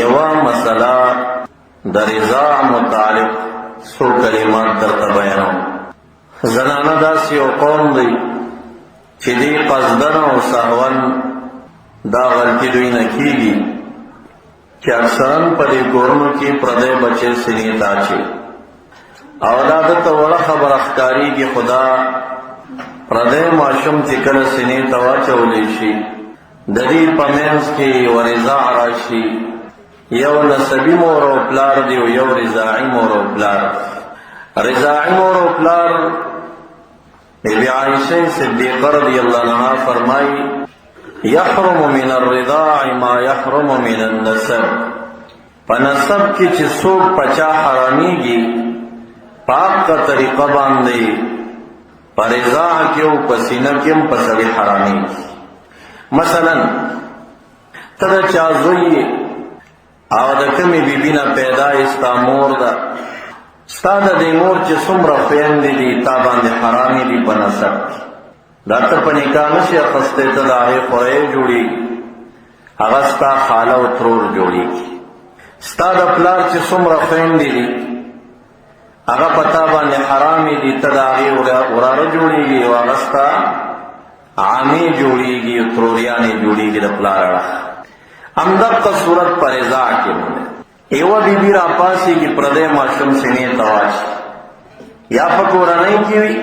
یوا مسئلہ د رضا متعلق سو کلمات درته بیانوم. زنانه داسې یو قوم دی چې دی قصدن او سهون دا غلطي دوی نه کیږي چې اکثرا په دې کورونو کې پردی بچی سینې ته اچي او دا دته وړه خبره ښکارېږي، خدا پردی ماشوم چې کله سینې ته واچولی شي د دې په منځ کې یوه رضاع راشي، یو نسبی مور او پلار دی او یو رضاعي مور او پلار. رضاعي مور او پلار بی عائشہ صدیقہ رضی اللہ عنہا فرمائی یحرم من الرضاع ما یحرم من النسب. په نسب کې چې څوک پچا حرامیږي پاک کا طریقه باندې په رضاع کې او په سینه کې هم په سړي حرامیږي. مثلا ته د چا زوی او د کمی بیبی نه پیدا ستا مور ده، ستا د دې مور چې څومره خویندې دي تا باندې حرامې دي په نسب کې، دا ته په نکاح نشي اخیستی، ته د هغې خوری جوړېږي، هغه ستا خاله او ترور جوړېږي. ستا د پلار چې څومره خویندې دي هغه په تا باندې حرامې دي، ته د هغې وراره جوړېږي او هغه ستا عامې جوړېږي او تروریانې جوړېږي د پلار اړخ. همدغه صورت پر رضاع کې مونږ یوه بیبي راپاسېږي پردی ماشوم سینې ته واچي، یا په کورنۍ کې وي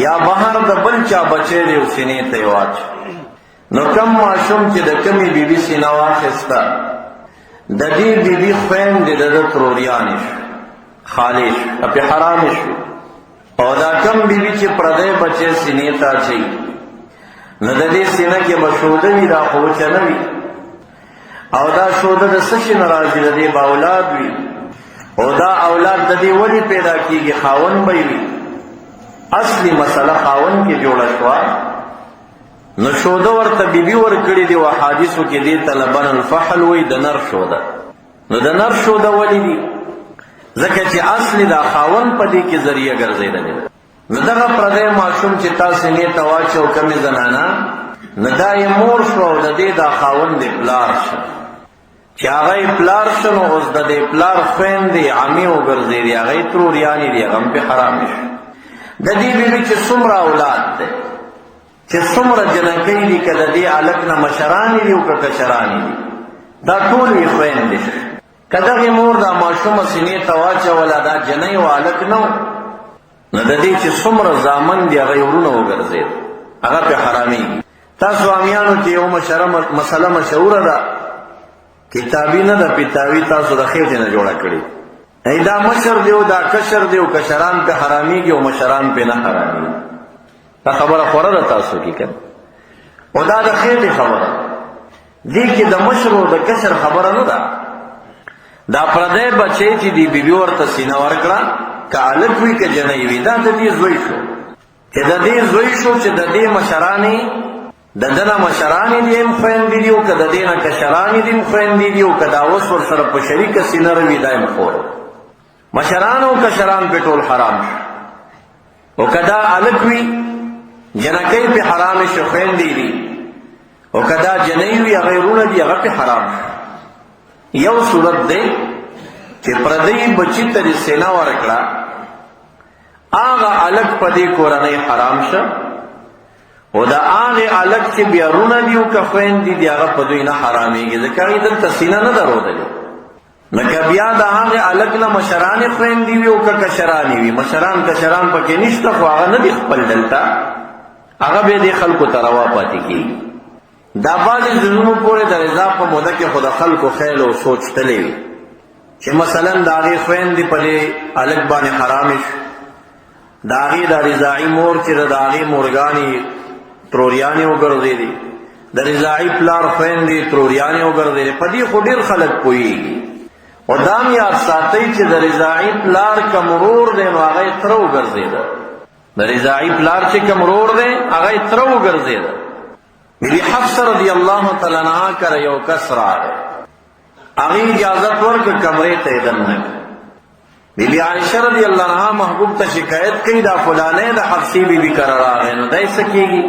یا بهر د بل چا بچی دی او سینې ته یې واچي. نو کم ماشوم چې د کمې بیبي سینه واخیسته د دې بیبي خویندې د ده تروریانې شو، خالې شو، پې حرامې شو. او دا کم بیبي چې پردی بچی سینې ته اچوي نو د دې سینه کې به شوده وي، دا خو وچه نه وي، او دا شوده د څه شي نه راځي؟ د دې به اولاد وي، او دا اولاد د دې ولې پیدا کېږي؟ خاوند به وي. اصلي مسله خاوند کې جوړه شوه، نو شوده ورته بیبي ورکړې دي. و حادثو کې دې ته لبن الفحل وایي، د نر شوده. نو د نر شوده ولې دي؟ ځکه چې اصلي دا خاوند په دې کې ذریعه ګرځېدلی. نو دغه پردی ماشوم چې تا سینې ته واچي او کمې زنانه نو دا یې مور شو او د دې دا خاوند د پلار شو، چې هغه یې پلار شو نو اوس د دې پلار خویندې عمې وګرځېدې، هغه یې تروریانې دي، هغه هم پې حرامې شو. د دې بیبي چې څومره اولاد دی، چې څومره جنکۍ دي، که د دې هلک نه مشرانې دي او که کشرانې دي، دا ټول یې خویندې شو. که دغې مور دا ماشومه سینې ته واچوله دا جنۍ و هلک نه و نو د دې چې څومره زامن دي هغه یې ورونه وګرځېد، هغه پې حرامېږي. تاسو عامیانو کې یو مسله مشهوره ده، کتابي نه ده پیتاوي، تاسو د خېټې نه جوړه کړې. دا مشر دی او دا کشر دی او کشران پې حرامېږي او مشران پې نه حرامېږي. دا خبره خوره ده تاسو کې که او دا د خېټې خبره دې کې د مشر او د کشر خبره نه ده. دا پردی بچی چې دی بیبي ورته سینه ورکړه، که هلک وي که جنۍ وي، دا د دې زوی شو، چې د دې زوی شو چې د دې مشرانې د ده نه مشرانې دي هم خویندې دي او که د دې نه کشرانې دي هم خویندې دي او که دا اوس ورسره په شریکه سینه روي دا هم خور. مشران او کشران پې ټول حرام شو. او که دا هلک وي جنکۍ پې حرامې شو، خویندې دي، او که دا جنۍ وي هغه وروڼه دي هغه پې حرام شو. یو صورت دی چې پردی بچی ته دې سینه ورکړه، هغه هلک په دې کورنۍ حرام شه، او د هغې هلک چې بیا وروڼه دي او که خویندې دي هغه په دوی نه حرامېږي، ځکه هغې دلته سینه نه درودلې. لکه بیا د هغې هلک نه مشرانې خویندې وي او که کشرانې وي، مشران کشران پکې نشته خو هغه نه دي خپل دلته، هغه بیا دې خلکو ته روا پاتې کېږي. دا بعضې ځایونو پورې د رضا په موده کې خو د خلکو خیل او سوچ تللی وي چې مثلا د هغې خویندې په دې هلک باندې حرامې شو، د هغې د رضاعي مور چې د هغې مورګانې تروریانې وګرځېدې، د رضاعي پلار خویندې تروریانې وګرځېدې. په دې خو ډېر خلک پوهېږي. او دا هم یاد ساتئ چې د رضاعي پلار کم ورور دی نو هغه یې تره وګرځېده، د رضاعي پلار چې کم ورور دی هغه یې تره وګرځېده. بی حفصه رضی الله تعالی عنها کره یو کس راغی، هغې اجازت ورکړه کمرې ته یې دننه کړه. بی عائشہ رضی اللہ عنہا محبوب تا شکایت کئی دا فلانے دا حفصی بی کر راغی، نو دای سکیگی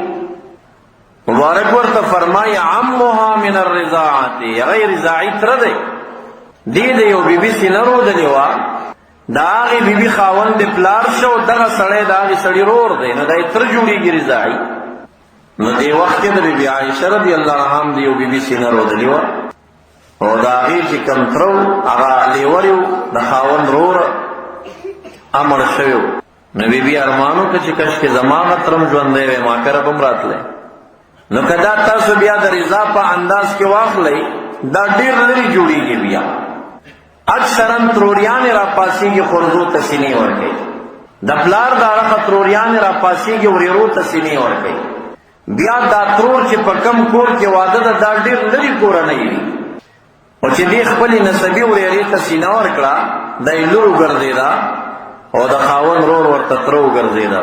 مبارک ورته فرمای عمها من الرضاعت، غیر رضاعی تر دی دی د یو بیبي سینه رودلې وه، د هغې بیبي خاوند د پلار شو، دغه سړی د هغې سړي رور دی، نو دا یې تر جوړېږي رضاعي. نو دې وخت کې د بیبي عایشه رضی الله عنها هم د یو بیبي سینه رودلې وه، او د هغې چې کوم تره و هغه لیوری و، د خاوند رور امر شوی و. نو بیبي ارمان وکړه چې کاشکې زما هغه ترم ژوندی وی، ما کره به هم راتلی. نو که دا تاسو بیا د رضا په انداز کې واخلئ، دا ډېر لرې جوړېږي. بیا اکثرا تروریانې راپاسېږي خورزو ته سینې ورکوي، د پلار د اړخه تروریانې راپاسېږي ورېرو ته سینې ورکوي. بیا دا ترور چې په کم کور کې واده ده، دا ډېر لرې کورنۍ وي، او چې دې خپلې نسبي ورېرې ته سینه ورکړه، دا یې لور وګرځېده او د خاوند رور ورته تره وګرځېده.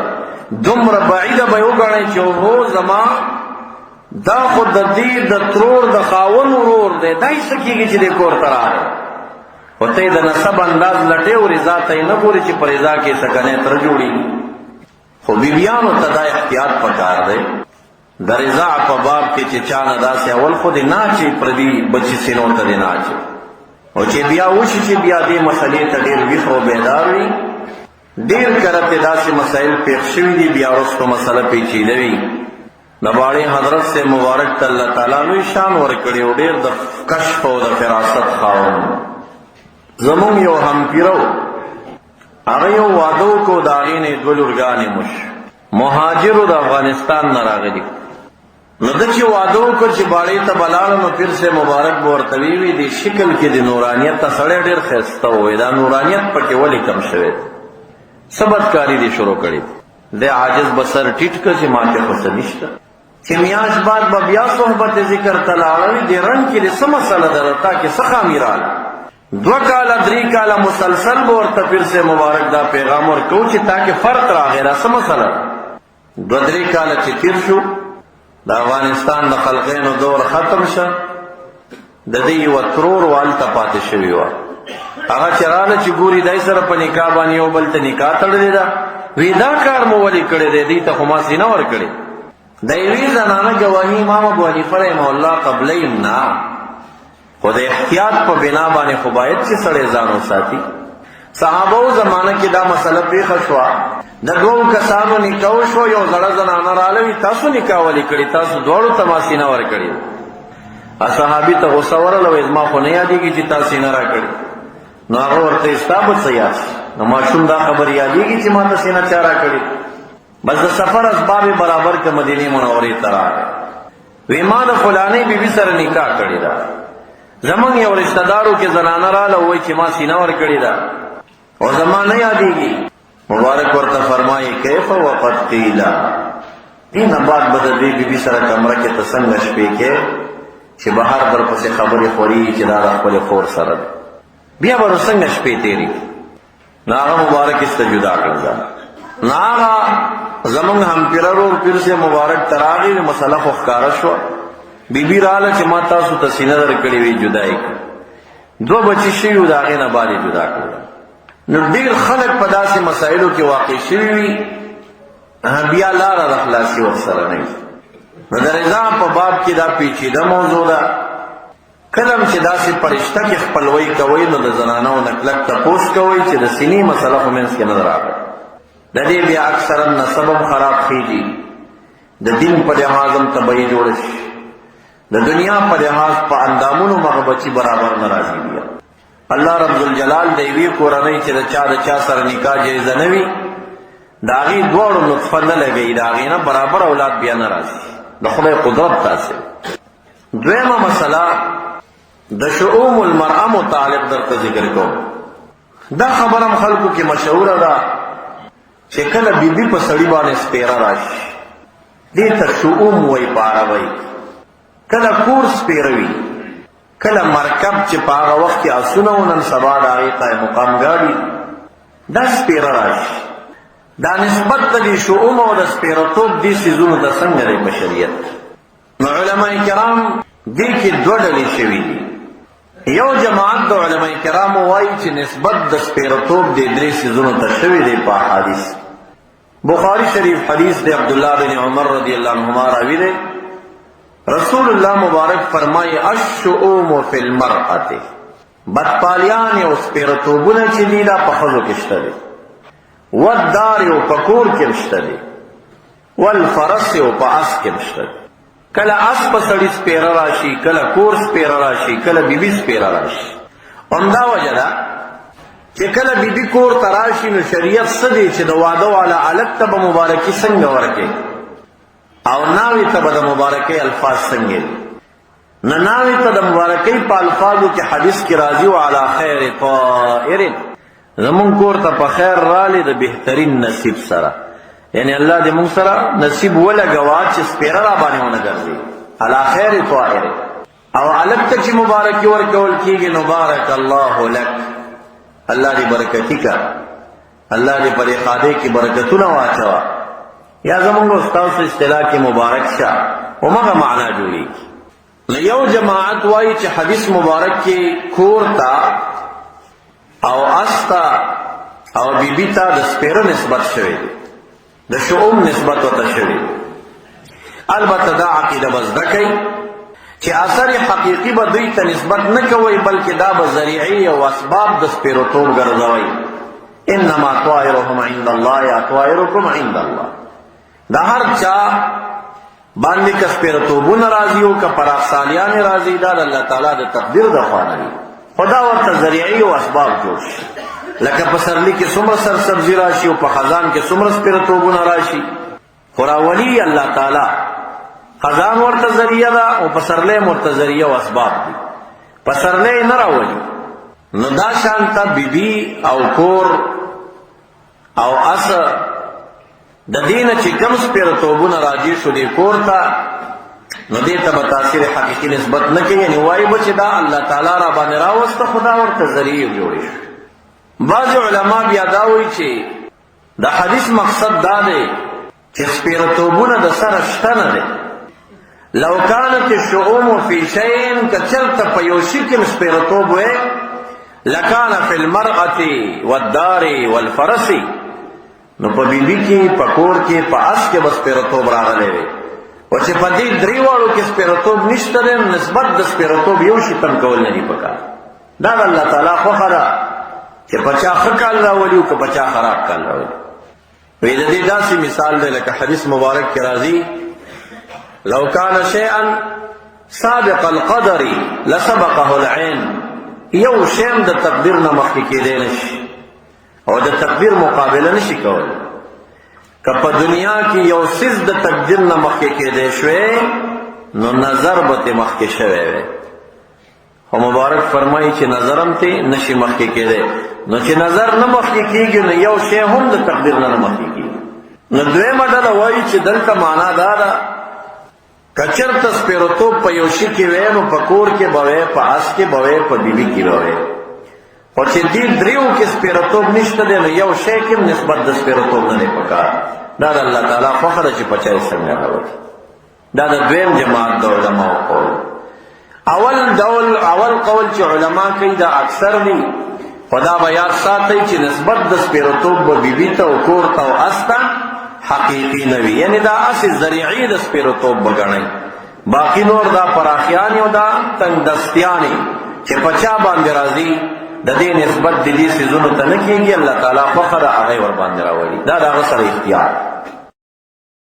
دومره بعیده به یې وګڼئ چې هو زما دا خو د دې د ترور د خاوند ورور دی، دا یې څه کېږي چې دې کور ته راغی. خو ته یې د نسب انداز لټې او رضا ته یې نه ګورې چې په رضا کې سکنې تره جوړېږي. خو بیبیانو ته دا احتیاط پکار دی د رضا په باب کې چې چا نه داسې اول خو دې نه اچي پردي بچي سینو ته دې نه اچي، او چې بیا وشي چې بیا دې مسلې ته ډېر ویښ او بیدار وي. ډېر کله پې داسې مسایل پېښ شوي دي، بیا وروسته مسله پیچیده وي. د باړې حضرت سے مبارک ته الله تعالی لوی شان ورکړی او ډېر د کشف او د فراست خاوند. زمونږ یو همپیرو هغه یو واده وکړو، د هغې نه یې دوه لورګانې مش مهاجرو د افغانستان نه راغلي. نو ده چې واده وکړ چې باړې ته به لاړه، نو پیر صاحب مبارک به ورته ویوي دې شکل کې د نورانیت ته سړی ډېر ښایسته ووایي، دا نورانیت پکې ولې کم شوی دی، څه بدکاري دې شروع کړې دی. عاجز به سر ټیټ کړ چې ما کې خو څه نشته، چې میاشت بعد به بیا صحبت ذکر ته لاړوي، دې رنګ کې دې څه مسله ده، تا کې څه خامي راغله. 2 کاله 3 کاله مسلسل به ورته پیر صاحب مبارک دا پیغام ورکوو چې تا کې فرق راغی، دا څه مسله ده. 2-3 کاله چې تیر شو، د افغانستان د خلقینو دور ختم شه، د دې یوه ترور والته پاتې شوې وه. هغه چې راغله چې ګوري دای سره په نکاح باندې یو بل ته نکاح تړلې ده، وی دا کار مو ولې کړی دی، دې ته خو ما سینه ورکړې. د یوې زنانه ګواهي امام ابو حنیفه رحمه الله قبلیم نه، خو د احتیاط په بنا باندې خو باید چې سړی ځان وساتي. صحابو زمانه کې دا مسله پېښه شوه، د 2 کسانو نکاح شو، یو زړه زنانه راغله، تاسو نکاح ولې کړې، تاسو دواړو ته ما سینه ورکړې. صحابي ته غوسه ورغله، وایي زما خو نه یادېږي چې تا سینه راکړې. نو هغه ورته ستا به څه یاد شي، نو ماشوم دا خبر یادېږي چې ما ته سینه چا راکړې. بس د سفر اسباب برابر که مدینې منورې ته راغی، وی ما د فلانۍ بیبي سره نکاح کړې ده، زمونږ یو رشته دارو کې زنانه راله وایي چې ما سینه ورکړې ده او زما نه یادېږي. مبارک ورته فرمایي کیف وقد قیل، دینه بعد به د دې بیبي سره کمره کې ته څنګه شپې کې چې بهر درپسې خبرې خوري چې دا د خپلې خور سره ده، بیا به نو څنګه شپې تېري. نو هغه مبارک ایسته جدا کړل. نو هغه زمونږ همپیره رور پیر صاحب مبارک ته راغی، مسله خو ښکاره شوه. بیبي راغله چې ما تاسو ته سینه درکړې وي، جدا یې کړه. 2 بچي شوي وو، د هغې نه بعد یې جدا کړل. نو ډېر خلک په داسې مسایلو کې واقع شوي وي، بیا لاره د خلاصي ورسره نه وي. نو د رضا په باب کې دا پیچیده موضوع ده. کله چې داسې پرشته کې خپلوۍ کوئ، نو د زنانو نه کلک تپوس کوئ چې د سینې مسله خو منځ کې نه ده راغله. د دې بیا اکثرا نسب هم خراب خیږي، د دین په لحاظ هم تبعی جوړه شي، د دنیا په لحاظ په اندامونو مغه بچي برابر نه راځي. بیا الله رب ذوالجلال د یوې کورنۍ چې د چا سره نکاح جایزه نه وي، د هغې دواړو نطفه نه لګوي، د هغې نه برابر اولاد بیا نه راځي، د خدای قدرت تاسې. دویمه مسله د شؤوم المرأه متعلق درته ذکر کوم. دا خبرم خلکو کې مشهوره ده چې کله بیبي په سړي باندې سپیره راشي، دې ته شؤوم وایي په عربۍ. کله کور سپیره وي، کله مرکب چې په هغه وخت کې آسونه و، نن سبا د هغې قایم مقام ګاډي، دا سپیره راشي. دا نسبت د دې شؤوم او د سپیرتوب دې څیزونو ته څنګه دی په شریعت؟ نو علماء کرام دې کې 2 ډلې شوي دي. یو جماعت د علماء کرامو وایي چې نسبت د سپیرتوب دې 3 څیزونو ته شوي دی په حدیث. بخاری شریف حدیث د عبدالله بن عمر رضی الله عنهما راوي دی، رسول الله مبارک فرمای الشؤوم فی المرأة، بدپالیان او سپیرتوبونه چې دي دا په ښځو کې شته دي، والدار او په کور کې شته دي، والفرس او په اس کې شته دي. کله اس په سړي سپیره راشي، کله کور سپیره راشي، کله بیبي سپیره راشي. همدا وجه ده چې کله بیبي کور ته راشي نو شریعت څه دی چې د واده والا هلک ته به مبارکي څنګه ورکړي او ناوې ته به د مبارکۍ الفاظ څنګه دي. نه ناوې ته د مبارکۍ په الفاظو کې حدیث کې راځي وعلى خیر طائر، زمونږ کور ته په خیر رالی د بهترین نصیب سره، یعنی الله دې موږ سره نصیب ولګوا چې سپیره را باندې ونه ګرځي. علی خیر طائر، او هلک ته چې مبارکي ورکول کېږي نو بارک الله لک، الله دې برکتي کا، الله دې په دې خادې کې برکتونه واچوه، یا زمونږ استاد سے اصطلاح کې مبارک شه، همغه معنا جوړېږي. نو یو جماعت وایي چې حدیث مبارک کې کور ته او اس ته او بیبي ته د سپیره نسبت شوی دی، د شؤوم نسبت ورته شوی. البته دا عقیده به زده کوي چې اثر حقیقي به دوی ته نسبت نه کوي، بلکې دا به ذریعې او اسباب د سپیرتوب ګرځوي. انما طائرهم عند الله یا طائرکم عند الله، دا هر چا باندې که سپیرتوبونه راځي او که پراخسالیانې راځي دا د الله تعالی د تقدیر د خوانه وي، خدا ورته ذریعې او اسباب جوړ شي. لکه په سرلی کې څومره سرسبزي راشي او په خزان کې څومره سپیرتوبونه راشي، خو راولي الله تعالی خزان ورته ذریعه ده او په سرلی ورته ذریعه او اسباب دي، په سرلی نه راولي. نو دا شانته بیبي او کور او اس د دینه چې کم سپیرتوبونه راځي شو دې کور ته، نو دې ته به تاثیر حقیقي نسبت نه کوي، یعنی وایي به چې دا الله تعالی را باندې راوسته، خدا ورته ذریعه جوړې شو. بعض علما بیا دا وایي چې د حدیث مقصد دا دی چې سپیرتوبونه د سره شته نه دی. لو كانت الشؤوم في شيء كچرته په یو شي کې سپیرتوب وې لکان فی المرأة والدار والفرس، نو په بیبي کې، په کور کې، په اس کې بس سپیرتوب راغلی وي. او چې په دې دریواړو کې سپیرتوب نشته دی، نسبت د سپیرتوب یو شي تم کول نه دي پکار. دا د الله تعالی خوښه ده چې په چا ښه کال راولي او که په چا خراب کال راولي. وی د دې داسې مثال دی لکه حدیث مبارک کې راځي لو کان شیئا سابق القدر لسبقه العین، یو شیم د تقدیر نه مخکې کېدی نشي او د تقدیر مقابله نشي کولی. که په دنیا کې یو څیز د تقدیر نه مخکې کېدی شوی نو نظر به ترې مخکې شوی وی، خو مبارک فرمایي چې نظر هم ترې نشي مخکې کېدی. نو چې نظر نه مخکې کېږي نو یو شی هم د تقدیر نه مخکې کېږي. نو دویمه ډله وایي چې دلته معنا دا ده که چېرته سپیرتوب په یو شي کې وی نو په کور کې به وی، په اس کې به وی، په بیبي کې به وی. خو چې دې دریو کې سپیرتوب نشته دی نو یو شی کې نسبت د سپیرتوب نه دی پکار. دا د الله تعالی خوښه ده چې په چا یې څنګه راوړي. دا د دویم جماعت د علماو قول. اول قول چې علما کوي دا اکثر دي، خدا به یاد ساتئ چې نسبت د سپیرتوب به بیبي ته او کور ته او اس ته حقیقي نه وي، یعنی دا اسې ذریعې د سپیرتوب به ګڼئ. باقي نور دا پراخیانې او دا تنګ دستیانې چې په چا باندې راځي د دې نسبت د دې څیزونو ته نه کېږي، الله تعالی خوښه ده هغه ورباندې راولي. دا د هغه سره اختیار